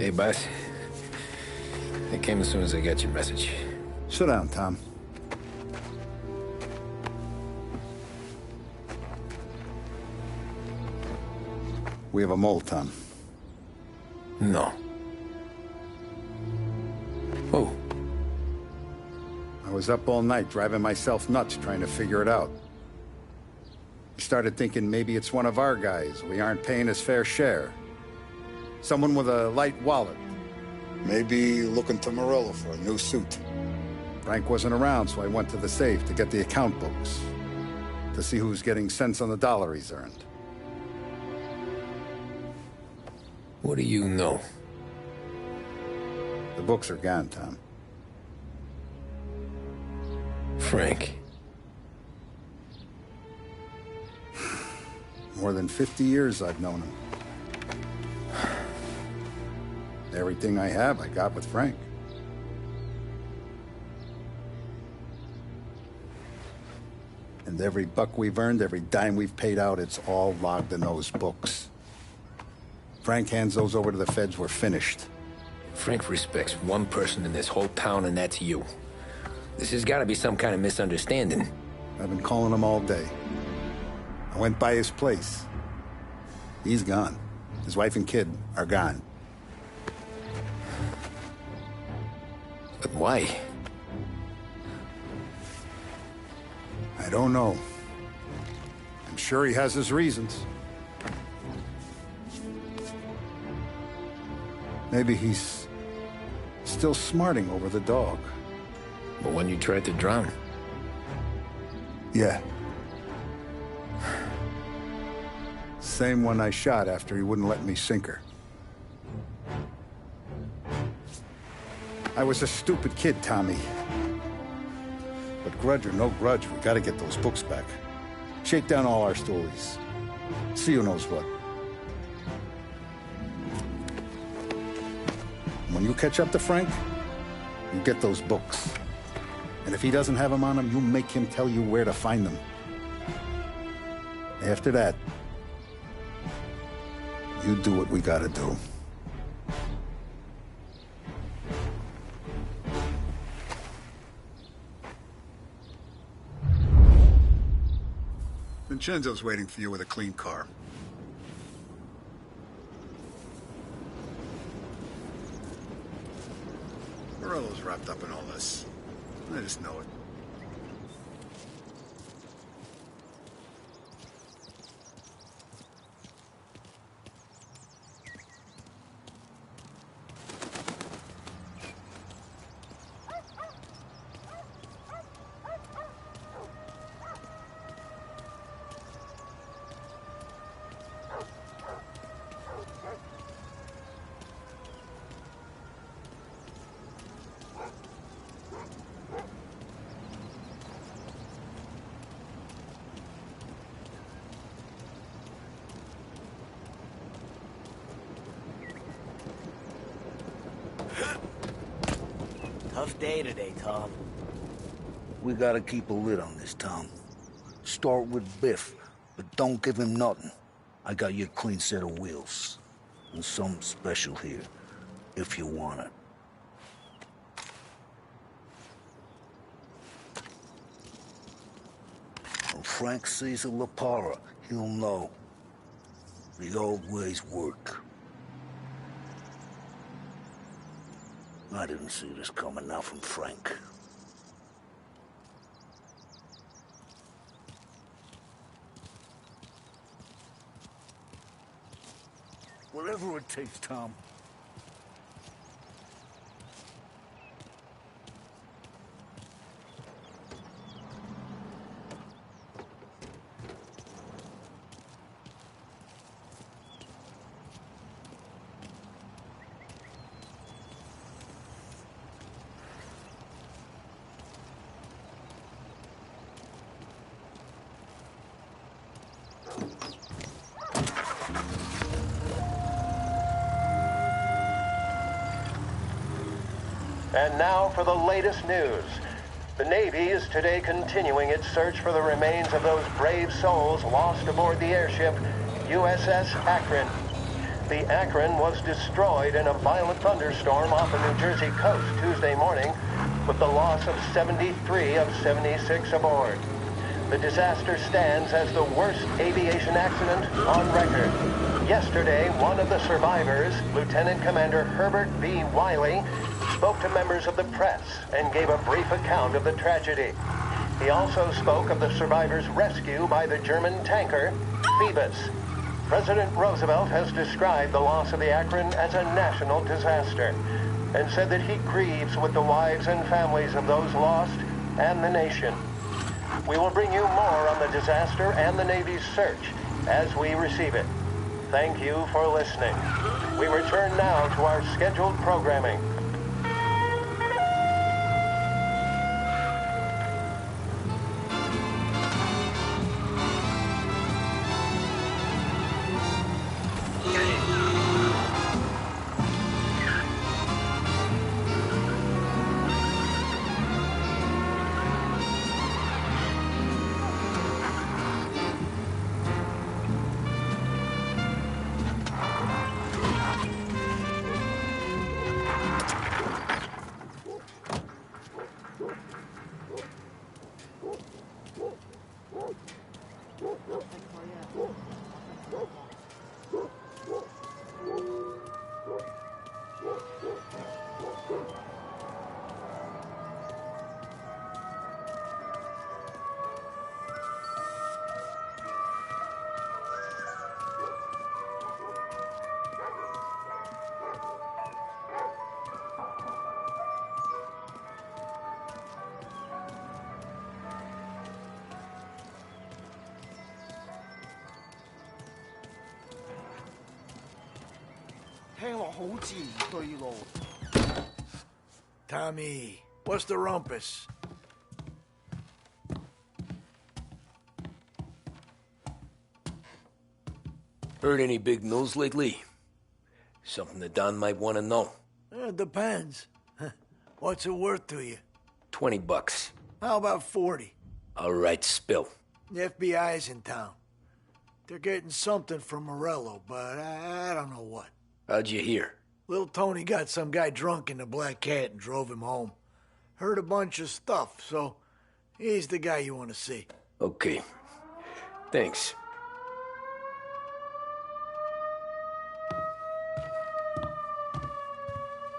Hey, boss. I came as soon as I got your message. Sit down, Tom. We have a mole, Tom. No. Oh. I was up all night driving myself nuts trying to figure it out. I started thinking maybe it's one of our guys. We aren't paying his fair share. Someone with a light wallet. Maybe looking to Morello for a new suit. Frank wasn't around, so I went to the safe to get the account books. To see who's getting cents on the dollar he's earned. What do you know? The books are gone, Tom. Frank. More than 50 years I've known him. Everything I have, I got with Frank. And every buck we've earned, every dime we've paid out, it's all logged in those books. Frank hands those over to the feds, we're finished. Frank respects one person in this whole town, and that's you. This has got to be some kind of misunderstanding. I've been calling him all day. I went by his place. He's gone. His wife and kid are gone. But why? I don't know. I'm sure he has his reasons. Maybe he's still smarting over the dog. But when you tried to drown? Yeah. Same one I shot after he wouldn't let me sink her. I was a stupid kid, Tommy. But grudge or no grudge, we gotta get those books back. Shake down all our stories. See who knows what. When you catch up to Frank, you get those books. And if he doesn't have them on him, you make him tell you where to find them. After that, you do what we gotta do. Vincenzo's waiting for you with a clean car. Morello's wrapped up in all this. I just know it. Tough day today, Tom. We gotta keep a lid on this, Tom. Start with Biff, but don't give him nothing. I got you a clean set of wheels. And something special here, if you want it. When Frank sees a La Parra, he'll know. The old ways work. I didn't see this coming now from Frank. Whatever it takes, Tom. And now for the latest news. The Navy is today continuing its search for the remains of those brave souls lost aboard the airship USS Akron. The Akron was destroyed in a violent thunderstorm off the New Jersey coast Tuesday morning, with the loss of 73 of 76 aboard. The disaster stands as the worst aviation accident on record. Yesterday, one of the survivors, Lieutenant Commander Herbert B. Wiley, spoke to members of the press and gave a brief account of the tragedy. He also spoke of the survivors' rescue by the German tanker, Phoebus. President Roosevelt has described the loss of the Akron as a national disaster and said that he grieves with the wives and families of those lost and the nation. We will bring you more on the disaster and the Navy's search as we receive it. Thank you for listening. We return now to our scheduled programming. Tommy, what's the rumpus? Heard any big news lately? Something that Don might want to know. It depends. What's it worth to you? $20. How about 40? All right, spill. The FBI's in town. They're getting something from Morello, but I don't know what. How'd you hear? Little Tony got some guy drunk in the Black Cat and drove him home. Heard a bunch of stuff, so he's the guy you want to see. Okay. Thanks.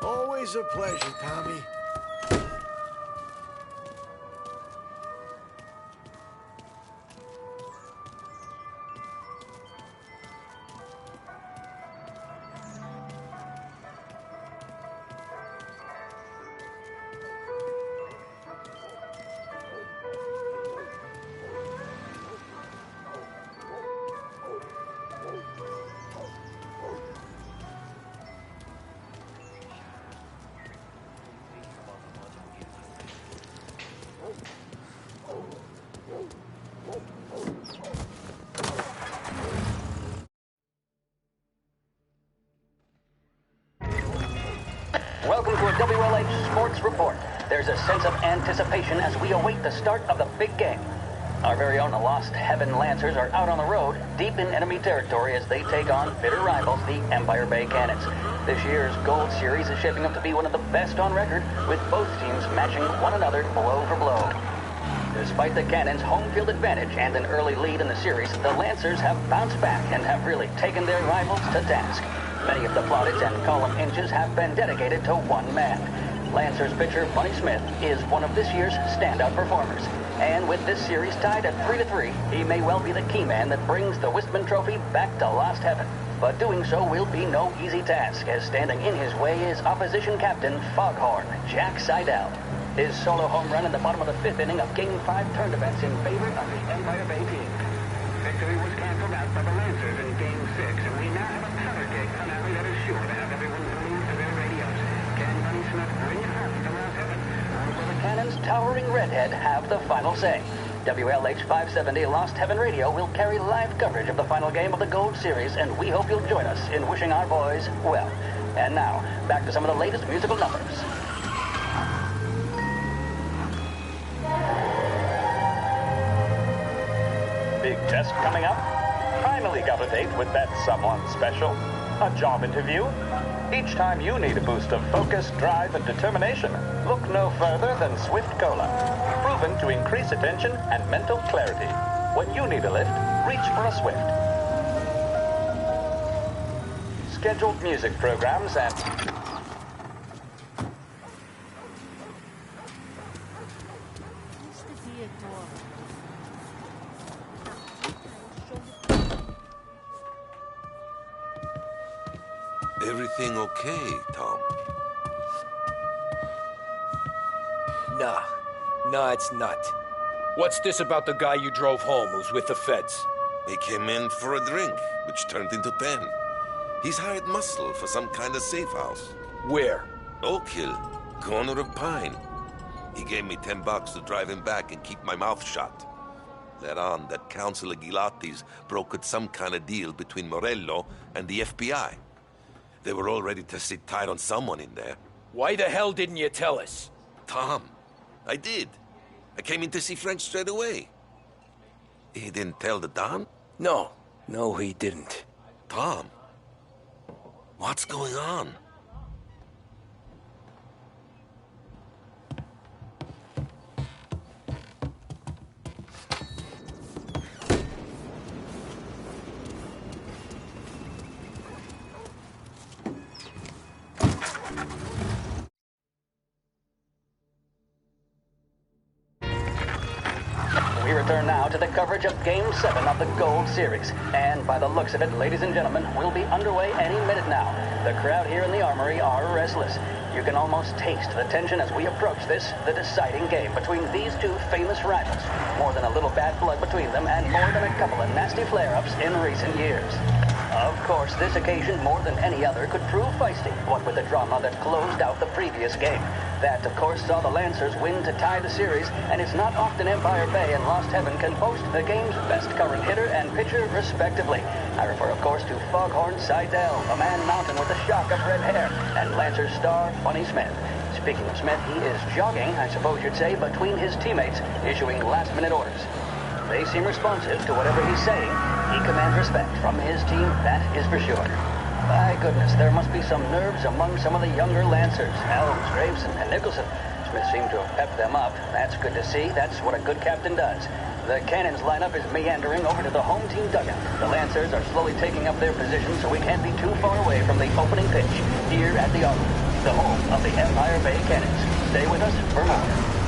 Always a pleasure, Tommy. Welcome to a WLH Sports Report. There's a sense of anticipation as we await the start of the big game. Our very own Lost Heaven Lancers are out on the road, deep in enemy territory as they take on bitter rivals, the Empire Bay Cannons. This year's Gold Series is shaping up to be one of the best on record, with both teams matching one another blow for blow. Despite the Cannons' home field advantage and an early lead in the series, the Lancers have bounced back and have really taken their rivals to task. Many of the plaudits and column inches have been dedicated to one man. Lancers pitcher Bunny Smith is one of this year's standout performers. And with this series tied at 3-3, he may well be the key man that brings the Wistman Trophy back to Lost Heaven. But doing so will be no easy task, as standing in his way is opposition captain Foghorn Jack Seidel. His solo home run in the bottom of the fifth inning of Game 5 turned events in favor of the Empire Bay team. Victory was canceled out by the Lancers in Game 6, and we now have a powder keg finale that is sure to have everyone glued to their radios. Can Bunny Smith bring it home to Lost Heaven? Or will the Cannon's towering redhead have the final say? WLH 570 Lost Heaven Radio will carry live coverage of the final game of the Gold Series, and we hope you'll join us in wishing our boys well. And now, back to some of the latest musical numbers. Big test coming up? Finally got a date with that someone special. A job interview? Each time you need a boost of focus, drive, and determination, look no further than Swift Cola. Proven to increase attention and mental clarity. When you need a lift, reach for a Swift. Scheduled music programs and... Everything okay, Tom? Nah. Nah, it's not. What's this about the guy you drove home who's with the feds? He came in for a drink, which turned into 10. He's hired muscle for some kind of safe house. Where? Oak Hill, corner of Pine. He gave me $10 to drive him back and keep my mouth shut. Let on that Councilor Gilatti's brokered some kind of deal between Morello and the FBI. They were all ready to sit tight on someone in there. Why the hell didn't you tell us? Tom, I did. I came in to see French straight away. He didn't tell the Don? No. No, he didn't. Tom, what's going on? We return now to the coverage of Game 7 of the Gold Series. And by the looks of it, ladies and gentlemen, we'll be underway any minute now. The crowd here in the Armory are restless. You can almost taste the tension as we approach this, the deciding game between these two famous rivals. More than a little bad blood between them and more than a couple of nasty flare-ups in recent years. Of course, this occasion, more than any other, could prove feisty, what with the drama that closed out the previous game. That, of course, saw the Lancers win to tie the series, and it's not often Empire Bay and Lost Heaven can boast the game's best current hitter and pitcher, respectively. I refer, of course, to Foghorn Seidel, a man mountain with a shock of red hair, and Lancers star Funny Smith. Speaking of Smith, he is jogging, I suppose you'd say, between his teammates, issuing last-minute orders. They seem responsive to whatever he's saying. He commands respect from his team, that is for sure. My goodness, there must be some nerves among some of the younger Lancers. Elms, Graves, and Nicholson. Smith seemed to have pepped them up. That's good to see. That's what a good captain does. The Cannons lineup is meandering over to the home team dugout. The Lancers are slowly taking up their position, so we can't be too far away from the opening pitch here at the Armory, the home of the Empire Bay Cannons. Stay with us for more.